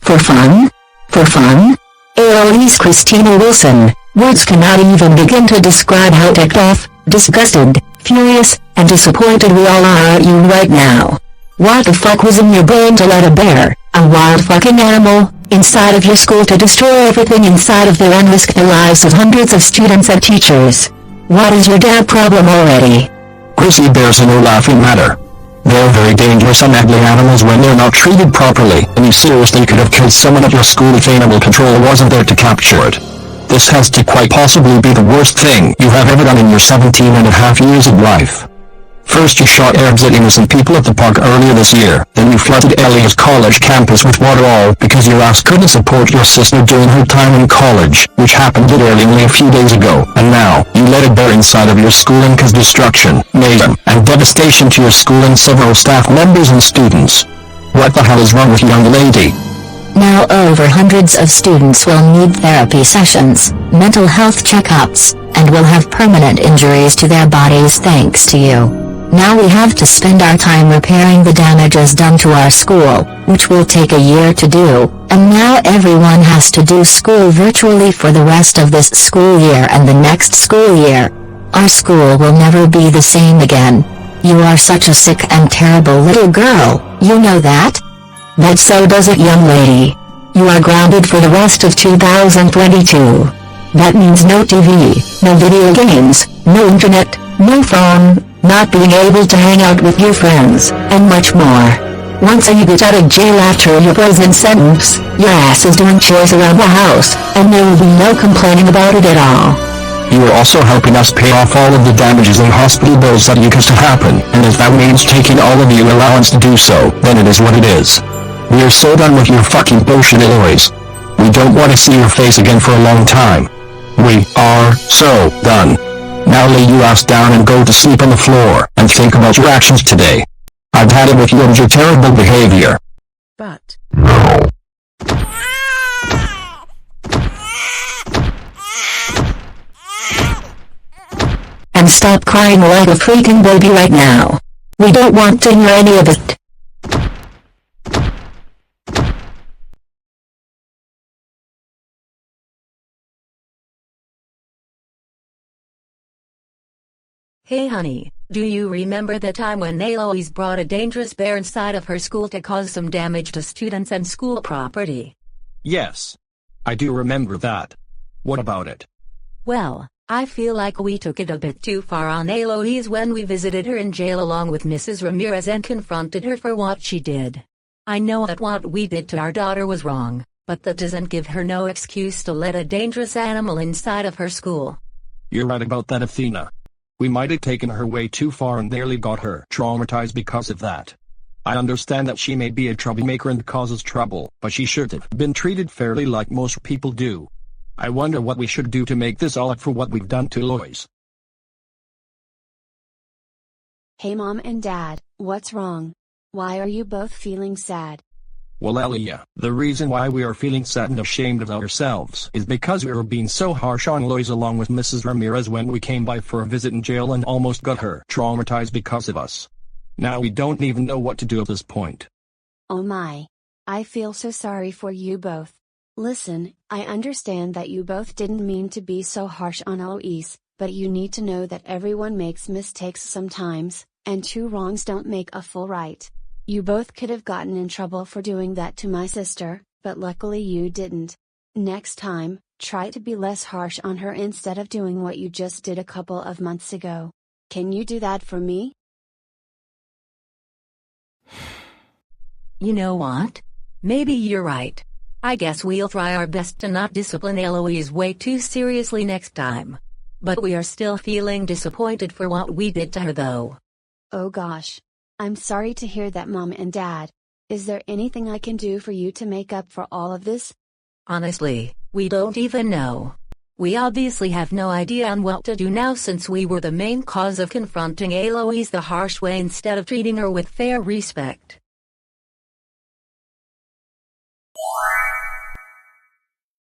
For fun? For fun? Eloise Christina Wilson, words cannot even begin to describe how ticked off, disgusted, furious, and disappointed we all are at you right now. What the fuck was in your brain to let a bear, a wild fucking animal, inside of your school to destroy everything inside of there and risk the lives of hundreds of students and teachers? What is your damn problem already? Grizzly bears are no laughing matter. They're very dangerous and ugly animals when they're not treated properly, and you seriously could have killed someone at your school if animal control wasn't there to capture it. This has to quite possibly be the worst thing you have ever done in your 17.5 years of life. First you shot Arabs at innocent people at the park earlier this year, then you flooded Ellie's college campus with water all because your ass couldn't support your sister during her time in college, which happened literally only a few days ago, and now, you let it bear inside of your school and cause destruction, mayhem, and devastation to your school and several staff members and students. What the hell is wrong with you, young lady? Now over hundreds of students will need therapy sessions, mental health checkups, and will have permanent injuries to their bodies thanks to you. Now we have to spend our time repairing the damages done to our school, which will take a year to do, and now everyone has to do school virtually for the rest of this school year and the next school year. Our school will never be the same again. You are such a sick and terrible little girl, you know that? But so does it, young lady. You are grounded for the rest of 2022. That means no TV, no video games, no internet, no phone, not being able to hang out with your friends, and much more. Once you get out of jail after your prison sentence, your ass is doing chores around the house, and there will be no complaining about it at all. You are also helping us pay off all of the damages and hospital bills that used to happen, and if that means taking all of your allowance to do so, then it is what it is. We are so done with your fucking bullshit, Eloise. We don't want to see your face again for a long time. We are so done. Now lay your ass down and go to sleep on the floor, and think about your actions today. I've had it with you and your terrible behavior. But... And stop crying like a freaking baby right now. We don't want to hear any of it. Hey honey, do you remember the time when Eloise brought a dangerous bear inside of her school to cause some damage to students and school property? Yes. I do remember that. What about it? Well, I feel like we took it a bit too far on Eloise when we visited her in jail along with Mrs. Ramirez and confronted her for what she did. I know that what we did to our daughter was wrong, but that doesn't give her no excuse to let a dangerous animal inside of her school. You're right about that, Athena. We might have taken her way too far and nearly got her traumatized because of that. I understand that she may be a troublemaker and causes trouble, but she should have been treated fairly like most people do. I wonder what we should do to make this all up for what we've done to Eloise. Hey Mom and Dad, what's wrong? Why are you both feeling sad? Well, Ellie, the reason why we are feeling sad and ashamed of ourselves is because we were being so harsh on Eloise along with Mrs. Ramirez when we came by for a visit in jail and almost got her traumatized because of us. Now we don't even know what to do at this point. Oh my. I feel so sorry for you both. Listen, I understand that you both didn't mean to be so harsh on Eloise, but you need to know that everyone makes mistakes sometimes, and two wrongs don't make a full right. You both could have gotten in trouble for doing that to my sister, but luckily you didn't. Next time, try to be less harsh on her instead of doing what you just did a couple of months ago. Can you do that for me? You know what? Maybe you're right. I guess we'll try our best to not discipline Eloise way too seriously next time. But we are still feeling disappointed for what we did to her though. Oh gosh. I'm sorry to hear that, Mom and Dad. Is there anything I can do for you to make up for all of this? Honestly, we don't even know. We obviously have no idea on what to do now since we were the main cause of confronting Eloise the harsh way instead of treating her with fair respect.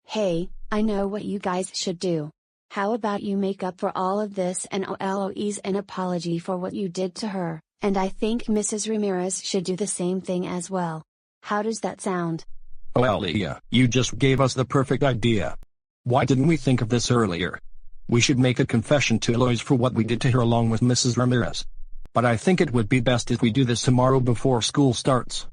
Hey, I know what you guys should do. How about you make up for all of this and owe Eloise an apology for what you did to her? And I think Mrs. Ramirez should do the same thing as well. How does that sound? Oh Ellie, you just gave us the perfect idea. Why didn't we think of this earlier? We should make a confession to Eloise for what we did to her along with Mrs. Ramirez. But I think it would be best if we do this tomorrow before school starts.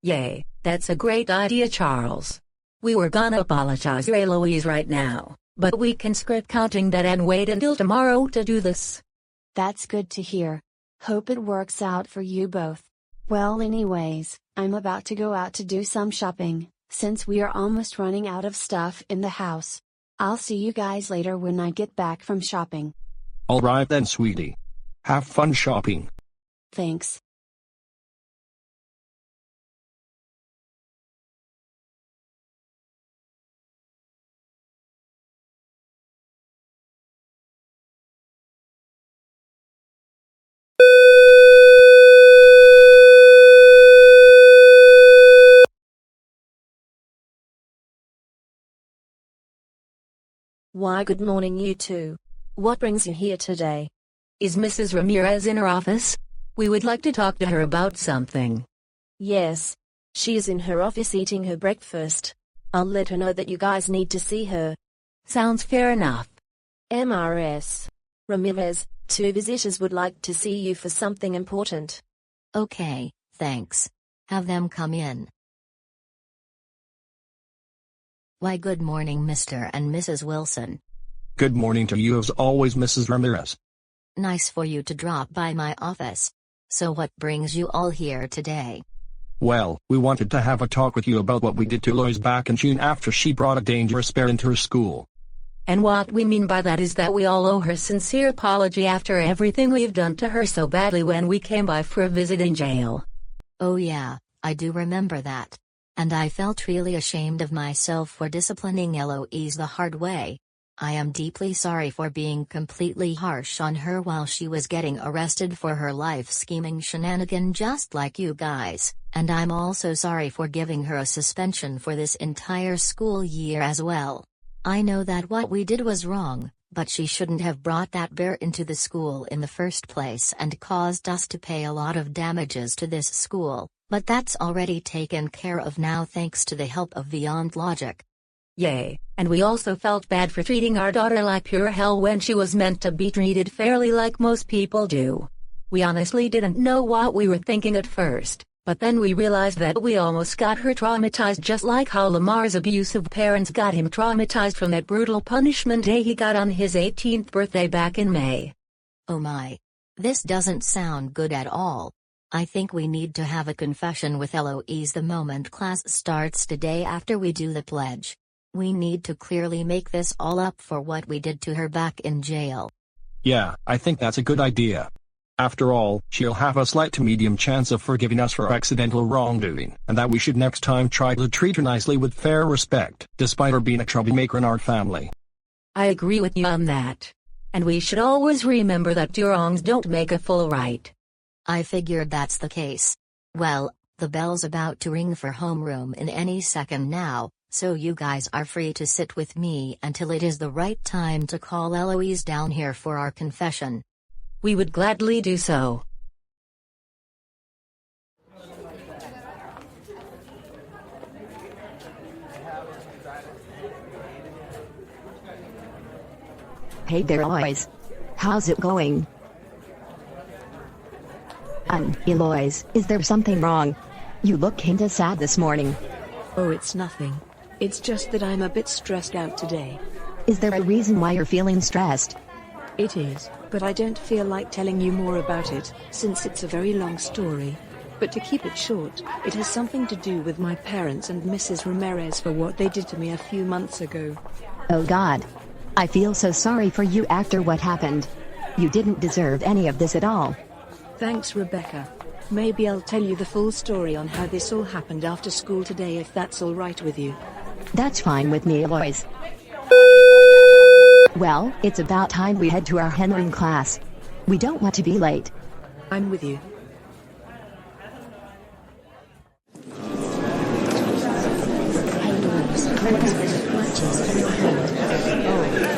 Yay, that's a great idea, Charles. We were gonna apologize to Eloise right now, but we can skip counting that and wait until tomorrow to do this. That's good to hear. Hope it works out for you both. Well, anyways, I'm about to go out to do some shopping, since we are almost running out of stuff in the house. I'll see you guys later when I get back from shopping. Alright then, sweetie. Have fun shopping. Thanks. Why, good morning, you two. What brings you here today? Is Mrs. Ramirez in her office? We would like to talk to her about something. Yes. She is in her office eating her breakfast. I'll let her know that you guys need to see her. Sounds fair enough. Mrs. Ramirez, 2 visitors would like to see you for something important. Okay, thanks. Have them come in. Why, good morning, Mr. and Mrs. Wilson. Good morning to you as always, Mrs. Ramirez. Nice for you to drop by my office. So what brings you all here today? Well, we wanted to have a talk with you about what we did to Eloise back in June after she brought a dangerous bear into her school. And what we mean by that is that we all owe her sincere apology after everything we've done to her so badly when we came by for a visit in jail. Oh yeah, I do remember that. And I felt really ashamed of myself for disciplining Eloise the hard way. I am deeply sorry for being completely harsh on her while she was getting arrested for her life-scheming shenanigan just like you guys, and I'm also sorry for giving her a suspension for this entire school year as well. I know that what we did was wrong, but she shouldn't have brought that bear into the school in the first place and caused us to pay a lot of damages to this school, but that's already taken care of now thanks to the help of Beyond Logic. Yay, and we also felt bad for treating our daughter like pure hell when she was meant to be treated fairly like most people do. We honestly didn't know what we were thinking at first, but then we realized that we almost got her traumatized just like how Lamar's abusive parents got him traumatized from that brutal punishment day he got on his 18th birthday back in May. Oh my. This doesn't sound good at all. I think we need to have a confession with Eloise the moment class starts today after we do the pledge. We need to clearly make this all up for what we did to her back in jail. Yeah, I think that's a good idea. After all, she'll have a slight to medium chance of forgiving us for accidental wrongdoing, and that we should next time try to treat her nicely with fair respect, despite her being a troublemaker in our family. I agree with you on that. And we should always remember that two wrongs don't make a full right. I figured that's the case. Well, the bell's about to ring for homeroom in any second now, so you guys are free to sit with me until it is the right time to call Eloise down here for our confession. We would gladly do so. Hey there, Eloise. How's it going? Eloise, is there something wrong? You look kinda sad this morning. Oh, it's nothing. It's just that I'm a bit stressed out today. Is there a reason why you're feeling stressed? It is, but I don't feel like telling you more about it, since it's a very long story. But to keep it short, it has something to do with my parents and Mrs. Ramirez for what they did to me a few months ago. Oh God. I feel so sorry for you after what happened. You didn't deserve any of this at all. Thanks, Rebecca. Maybe I'll tell you the full story on how this all happened after school today if that's all right with you. That's fine with me, Eloise. Well, it's about time we head to our homeroom class. We don't want to be late. I'm with you.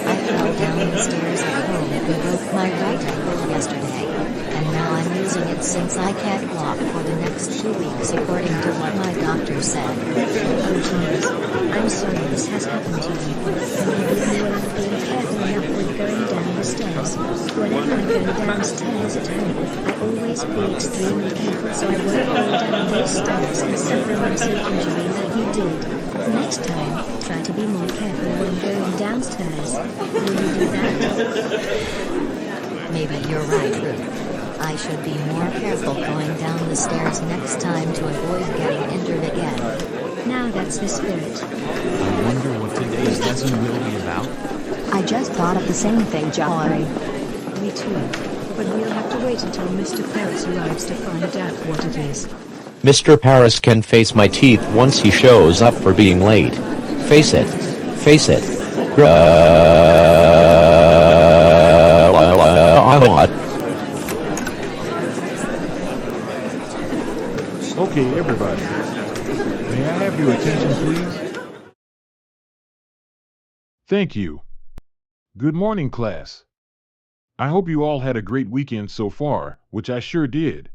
I fell down the stairs at home and broke my right ankle yesterday, and now I'm using it since I can't walk for the next 2 weeks according to what my doctor said. Oh jeez. I'm sorry this has happened to you. Maybe you will have been careful enough with going down the stairs. Whenever I go downstairs at home, I always be extremely careful so I won't go down those stairs and suffer a massive injury like you did. Next time, try to be more careful when going downstairs. Will you do that? Maybe you're right, Ruth. I should be more careful going down the stairs next time to avoid getting injured again. Now that's the spirit. I wonder what today's lesson will be about. I just thought of the same thing, Joy. Me too. But we'll have to wait until Mr. Paris arrives to find out what it is. Mr. Paris can face my teeth once he shows up for being late. Face it. Face it. Okay, everybody. May I have your attention, please? Thank you. Good morning, class. I hope you all had a great weekend so far, which I sure did.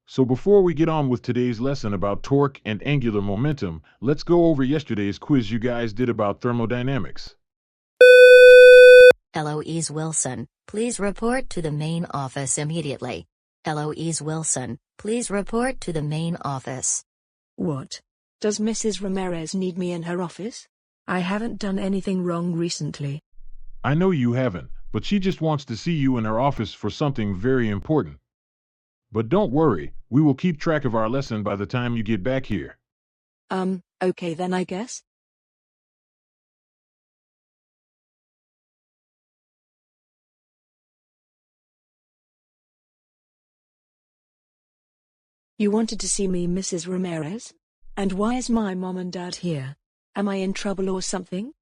So before we get on with today's lesson about torque and angular momentum, let's go over yesterday's quiz you guys did about thermodynamics. Eloise Wilson, please report to the main office immediately. Eloise Wilson, please report to the main office. What? Does Mrs. Ramirez need me in her office? I haven't done anything wrong recently. I know you haven't, but she just wants to see you in her office for something very important. But don't worry, we will keep track of our lesson by the time you get back here. Okay then I guess. You wanted to see me, Mrs. Ramirez? And why is my mom and dad here? Am I in trouble or something?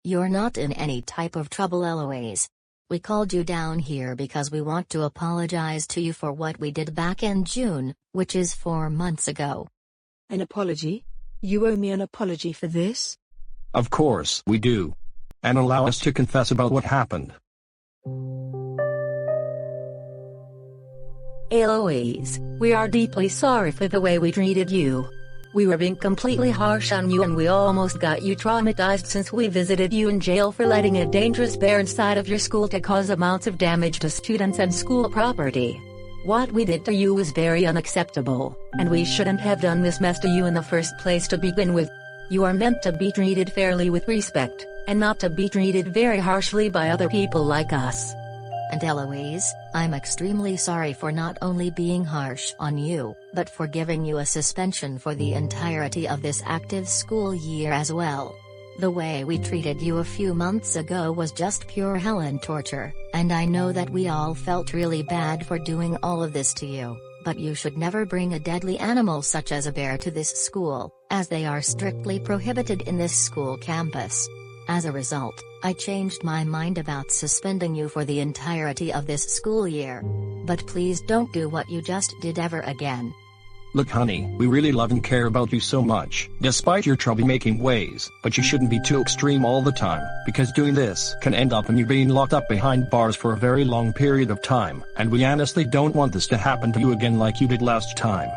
You're not in any type of trouble, Eloise. We called you down here because we want to apologize to you for what we did back in June, which is 4 months ago. An apology? You owe me an apology for this? Of course we do. And allow us to confess about what happened. Eloise, we are deeply sorry for the way we treated you. We were being completely harsh on you and we almost got you traumatized since we visited you in jail for letting a dangerous bear inside of your school to cause amounts of damage to students and school property. What we did to you was very unacceptable, and we shouldn't have done this mess to you in the first place to begin with. You are meant to be treated fairly with respect, and not to be treated very harshly by other people like us. And Eloise, I'm extremely sorry for not only being harsh on you, but for giving you a suspension for the entirety of this active school year as well. The way we treated you a few months ago was just pure hell and torture, and I know that we all felt really bad for doing all of this to you, but you should never bring a deadly animal such as a bear to this school, as they are strictly prohibited in this school campus. As a result, I changed my mind about suspending you for the entirety of this school year. But please don't do what you just did ever again. Look honey, we really love and care about you so much, despite your troublemaking ways, but you shouldn't be too extreme all the time, because doing this can end up in you being locked up behind bars for a very long period of time, and we honestly don't want this to happen to you again like you did last time.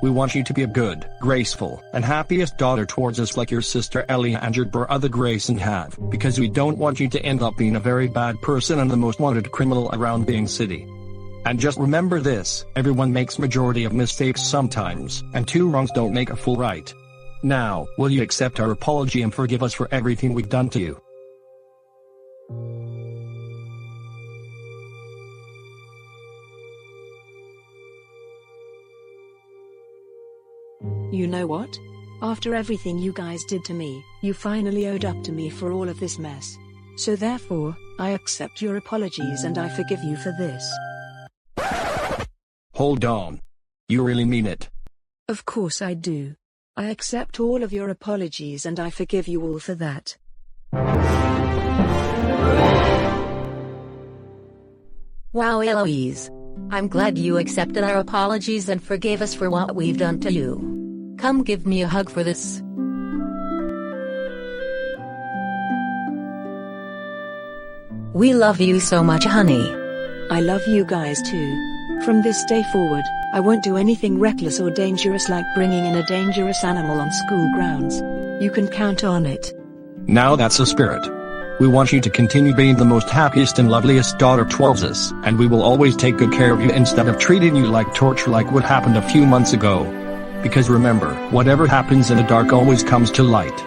We want you to be a good, graceful, and happiest daughter towards us like your sister Ellie and your brother Grayson have, because we don't want you to end up being a very bad person and the most wanted criminal around being city. And just remember this, everyone makes majority of mistakes sometimes, and 2 wrongs don't make a full right. Now, will you accept our apology and forgive us for everything we've done to you? You know what? After everything you guys did to me, you finally owed up to me for all of this mess. So therefore, I accept your apologies and I forgive you for this. Hold on. You really mean it? Of course I do. I accept all of your apologies and I forgive you all for that. Wow, Eloise. I'm glad you accepted our apologies and forgave us for what we've done to you. Come give me a hug for this. We love you so much, honey. I love you guys too. From this day forward, I won't do anything reckless or dangerous like bringing in a dangerous animal on school grounds. You can count on it. Now that's the spirit. We want you to continue being the most happiest and loveliest daughter Twelves, and we will always take good care of you instead of treating you like torture like what happened a few months ago. Because remember, whatever happens in the dark always comes to light.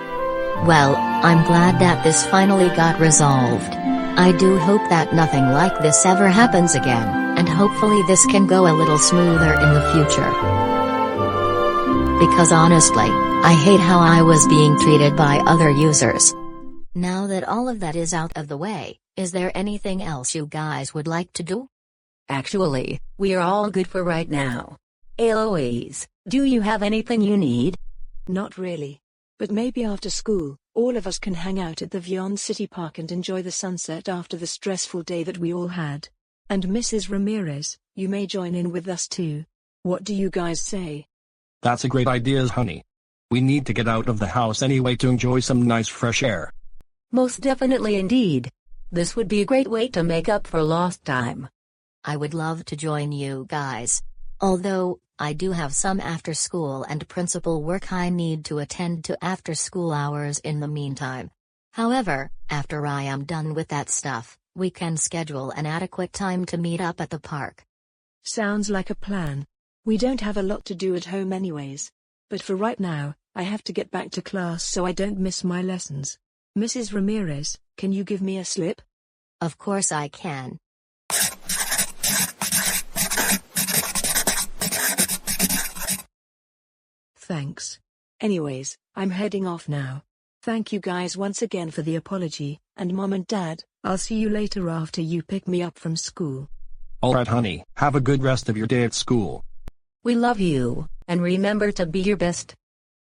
Well, I'm glad that this finally got resolved. I do hope that nothing like this ever happens again, and hopefully this can go a little smoother in the future. Because honestly, I hate how I was being treated by other users. Now that all of that is out of the way, is there anything else you guys would like to do? Actually, we are all good for right now. Eloise, do you have anything you need? Not really. But maybe after school, all of us can hang out at the Violy City Park and enjoy the sunset after the stressful day that we all had. And Mrs. Ramirez, you may join in with us too. What do you guys say? That's a great idea, honey. We need to get out of the house anyway to enjoy some nice fresh air. Most definitely indeed. This would be a great way to make up for lost time. I would love to join you guys. Although, I do have some after-school and principal work I need to attend to after school hours in the meantime. However, after I am done with that stuff, we can schedule an adequate time to meet up at the park. Sounds like a plan. We don't have a lot to do at home anyways. But for right now, I have to get back to class so I don't miss my lessons. Mrs. Ramirez, can you give me a slip? Of course I can. Thanks. Anyways, I'm heading off now. Thank you guys once again for the apology, and Mom and Dad, I'll see you later after you pick me up from school. Alright honey, have a good rest of your day at school. We love you, and remember to be your best.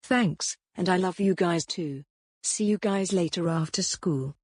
Thanks, and I love you guys too. See you guys later after school.